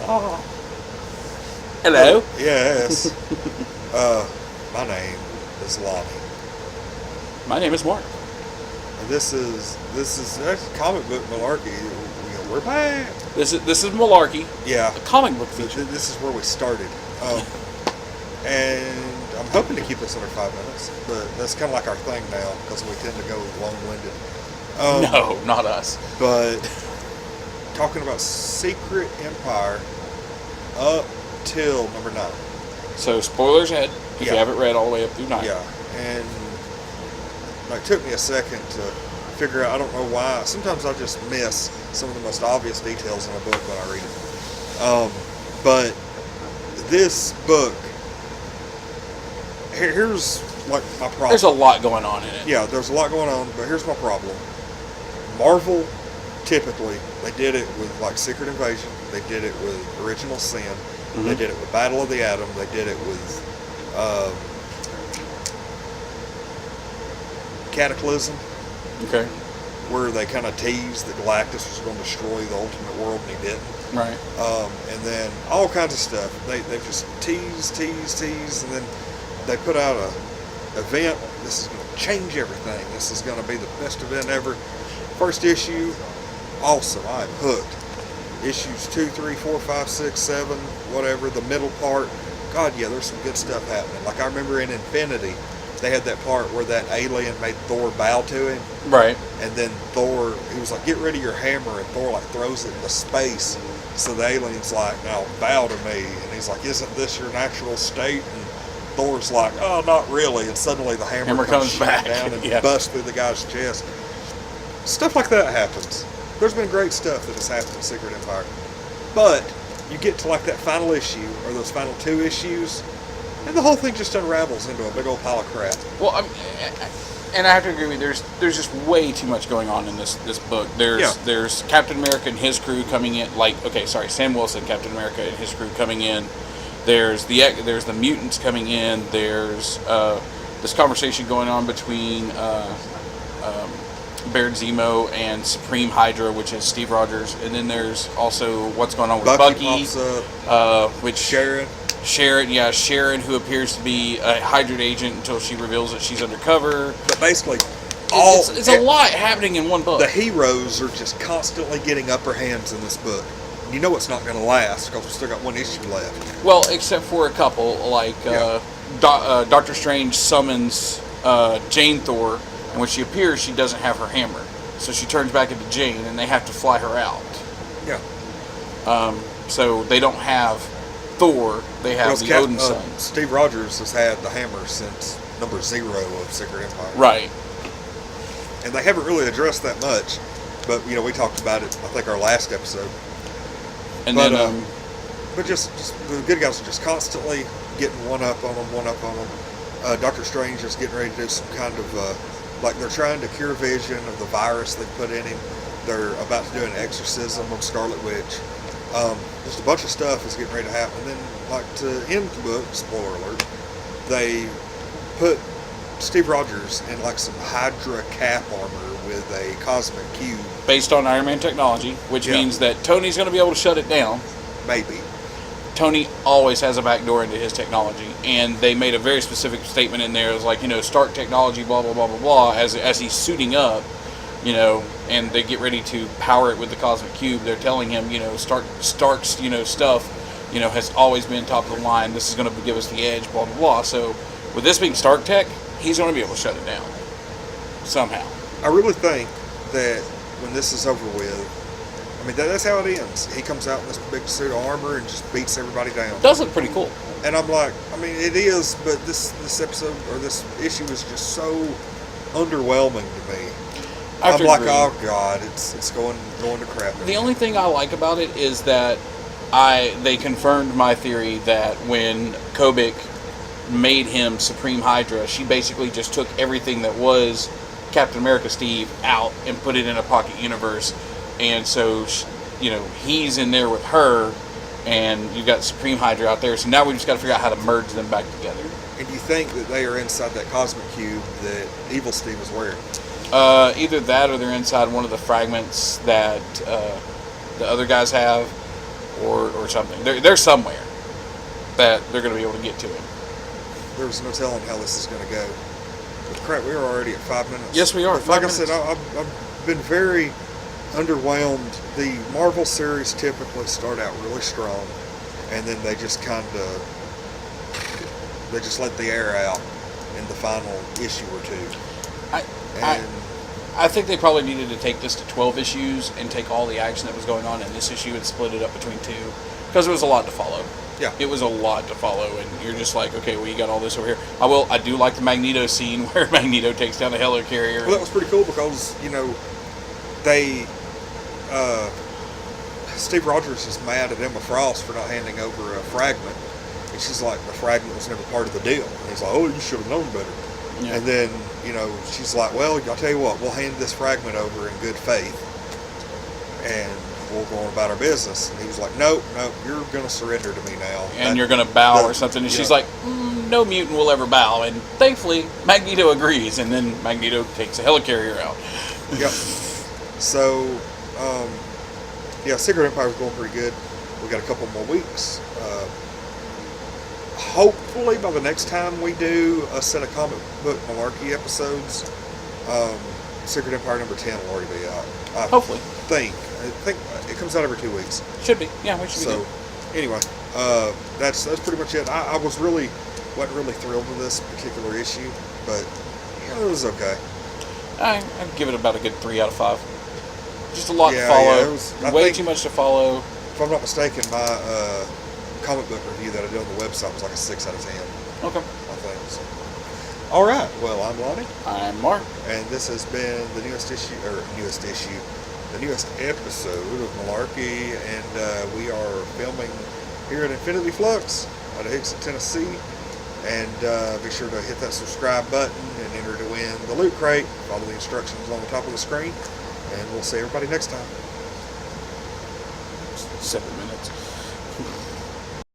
Oh. Hello. Yes. My name is Lonnie. My name is Mark. And this is comic book malarkey. We're back. This is Malarkey. Yeah. A comic book feature. This is where we started. And I'm hoping to keep this under 5 minutes, but that's kind of like our thing now because we tend to go long-winded. No, not us. But talking about Secret Empire up till number 9. So spoilers ahead if Yeah. you haven't read all the way up through 9. Yeah, and it took me a second to figure out. I don't know why. Sometimes I just miss some of the most obvious details in a book when I read it. But this book, here's like my problem. There's a lot going on in it. Yeah, there's a lot going on, but here's my problem. Marvel, typically, they did it with like Secret Invasion. They did it with Original Sin. Mm-hmm. They did it with Battle of the Atom. They did it with Cataclysm. Okay. Where they kind of teased that Galactus was going to destroy the ultimate world, and he didn't. Right. And then all kinds of stuff. They just teased, and then they put out a event. This is going to change everything. This is going to be the best event ever. First issue, awesome. I'm hooked. Issues 2, 3, 4, 5, 6, 7, whatever. The middle part, God, yeah, there's some good stuff happening. Like I remember in Infinity, they had that part where that alien made Thor bow to him. Right. And then Thor, he was like, get rid of your hammer. And Thor like throws it into space. So the alien's like, now bow to me. And he's like, isn't this your natural state? And Thor's like, oh, not really. And suddenly the hammer comes back down and yeah. busts through the guy's chest. Stuff like that happens. There's been great stuff that has happened in Secret Empire. But you get to like that final issue, or those final 2 issues, and the whole thing just unravels into a big old pile of crap. Well, and I have to agree with you, there's just way too much going on in this book. There's Captain America and his crew coming in, Sam Wilson, Captain America and his crew coming in. There's the mutants coming in. There's this conversation going on between Baron Zemo and Supreme Hydra, which is Steve Rogers, and then there's also what's going on with Bucky, which Sharon, who appears to be a Hydra agent until she reveals that she's undercover. But basically, it's a lot happening in one book. The heroes are just constantly getting upper hands in this book. You know it's not going to last because we still got 1 issue left. Well, except for a couple, like Doctor Strange summons Jane Thor. And when she appears, she doesn't have her hammer. So she turns back into Jane, and they have to fly her out. Yeah. So they don't have Thor. They have the Odin son. Steve Rogers has had the hammer since number 0 of Secret Empire. Right. And they haven't really addressed that much. But, we talked about it, I think, our last episode. And but just the good guys are just constantly getting one up on them. Doctor Strange is getting ready to do some kind of... like they're trying to cure Vision of the virus they put in him. They're about to do an exorcism of Scarlet Witch. Just a bunch of stuff is getting ready to happen. And then, like, to end the book, spoiler alert, they put Steve Rogers in, like, some Hydra cap armor with a cosmic cube. Based on Iron Man technology, which means that Tony's going to be able to shut it down. Maybe. Tony always has a back door into his technology, and they made a very specific statement in there. It was like, Stark technology, blah, blah, blah, blah, blah, as he's suiting up, and they get ready to power it with the Cosmic Cube. They're telling him, Stark's, stuff, has always been top of the line. This is going to give us the edge, blah, blah, blah. So with this being Stark tech, he's going to be able to shut it down somehow. I really think that when this is over with, that's how it ends. He comes out in this big suit of armor and just beats everybody down. It does look pretty cool. And I'm like, it is, but this episode, or this issue is just so underwhelming to me. I'm like, oh God, it's going to crap. The only thing I like about it is that they confirmed my theory that when Kobik made him Supreme Hydra, she basically just took everything that was Captain America Steve out and put it in a pocket universe. And so, he's in there with her, and you've got Supreme Hydra out there. So now we just got to figure out how to merge them back together. And you think that they are inside that cosmic cube that Evil Steve is wearing? Either that, or they're inside one of the fragments that the other guys have, or something. They're somewhere that they're going to be able to get to him. There's no telling how this is going to go. But crap, we are already at 5 minutes. Yes, we are. But like I said, I've been very underwhelmed. The Marvel series typically start out really strong, and then they just kind of let the air out in the final issue or two. I think they probably needed to take this to 12 issues and take all the action that was going on in this issue and split it up between two, because it was a lot to follow. Yeah. It was a lot to follow, and you're just like, okay, well, you got all this over here. I do like the Magneto scene where Magneto takes down the helicarrier. Well, that was pretty cool because, they, Steve Rogers is mad at Emma Frost for not handing over a fragment, and she's like, the fragment was never part of the deal. And he's like, oh, you should have known better. Yeah. And then, she's like, well, I'll tell you what, we'll hand this fragment over in good faith, and we'll go on about our business. And he was like, nope, you're going to surrender to me now. And you're going to bow or something. And she's like, no mutant will ever bow. And thankfully, Magneto agrees. And then Magneto takes a helicarrier out. Yep. So, Secret Empire's going pretty good. We got a couple more weeks. Hopefully, by the next time we do a set of comic book malarkey episodes, Secret Empire number 10 will already be out. Hopefully. I think it comes out every 2 weeks. Should be. Yeah, we should be. So, anyway, that's pretty much it. I wasn't really thrilled with this particular issue, but it was okay. I'd give it about a good 3 out of 5. Just a lot to follow. Yeah, way too much to follow. If I'm not mistaken, my comic book review that I did on the website was like a 6 out of 10. Okay. I think so. All right. Well, I'm Lonnie. I'm Mark. And this has been the newest episode of Malarkey, and we are filming here at Infinity Flux out of Hickson, Tennessee. And be sure to hit that subscribe button and enter to win the Loot Crate. Follow the instructions on the top of the screen, and we'll see everybody next time. 7 minutes.